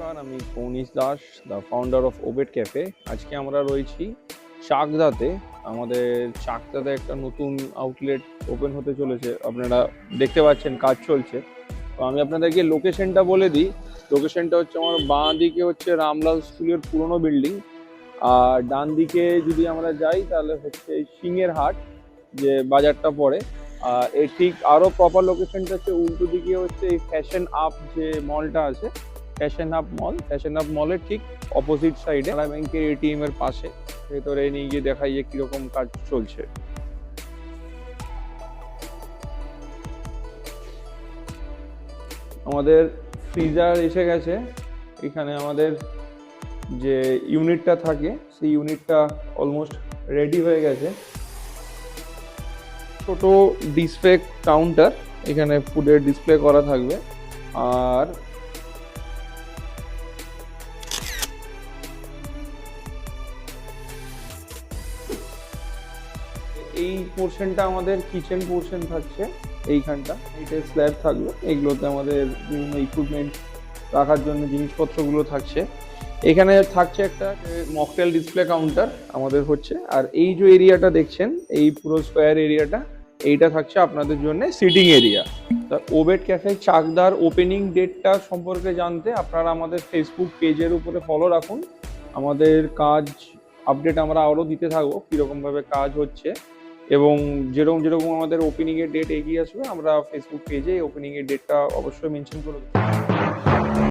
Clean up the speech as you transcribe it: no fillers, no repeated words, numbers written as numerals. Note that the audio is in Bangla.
নমস্কার, আমি Kaunish Das, the founder of Obet cafe. আজকে আমরা রয়েছি চাকদাতে। আমাদের চাকদাতে একটা নতুন আউটলেট ওপেন হতে চলেছে, আপনারা দেখতে পাচ্ছেন কাজ চলছে। তো আমি আপনাদেরকে লোকেশনটা বলে দিই। লোকেশনটা হচ্ছে আমার বাঁ দিকে হচ্ছে রামলাল স্কুলের পুরনো বিল্ডিং, আর ডান দিকে যদি আমরা যাই তাহলে হচ্ছে সিংহের হাট যে বাজারটা পড়ে। আর এর ঠিক আরো প্রপার লোকেশনটা হচ্ছে উল্টো দিকে হচ্ছে এই ফ্যাশন আপ যে মলটা আছে, ফ্যাশন আপ মলের ঠিক অপোজিট সাইডে কানাড়া ব্যাংকের এটিএম এর পাশে। ভেতরে নিয়ে গিয়ে দেখাই যে কিরকম কাজ চলছে। আমাদের ফ্রিজার এসে গেছে। এখানে আমাদের যে ইউনিটটা থাকে সেই ইউনিটটা অলমোস্ট রেডি হয়ে গেছে। ছোট ডিসপ্লে কাউন্টার, এখানে ফুডের ডিসপ্লে করা থাকবে। আর এই পোর্শনটা আমাদের কিচেন পোর্শন থাকছে। এইখানটা এটা স্ল্যাব থাকবে, এগুলোতে আমাদের বিভিন্ন ইকুইপমেন্ট রাখার জন্য জিনিসপত্রগুলো থাকছে। এখানে থাকছে একটা মকটেল ডিসপ্লে কাউন্টার আমাদের হচ্ছে। আর এই যে এরিয়াটা দেখছেন, এই পুরো স্কোয়ার এরিয়াটা, এইটা থাকছে আপনাদের জন্য সিটিং এরিয়া। তা ওবেট ক্যাফে চাকদার ওপেনিং ডেটটা সম্পর্কে জানতে আপনারা আমাদের ফেসবুক পেজের উপরে ফলো রাখুন। আমাদের কাজ আপডেট আমরা আরও দিতে থাকবো, কীরকমভাবে কাজ হচ্ছে, এবং যেরকম যেরকম আমাদের ওপেনিংয়ের ডেট এগিয়ে আসবে আমরা ফেসবুক পেজে ওপেনিংয়ের ডেটটা অবশ্যই মেনশন করে দেবো।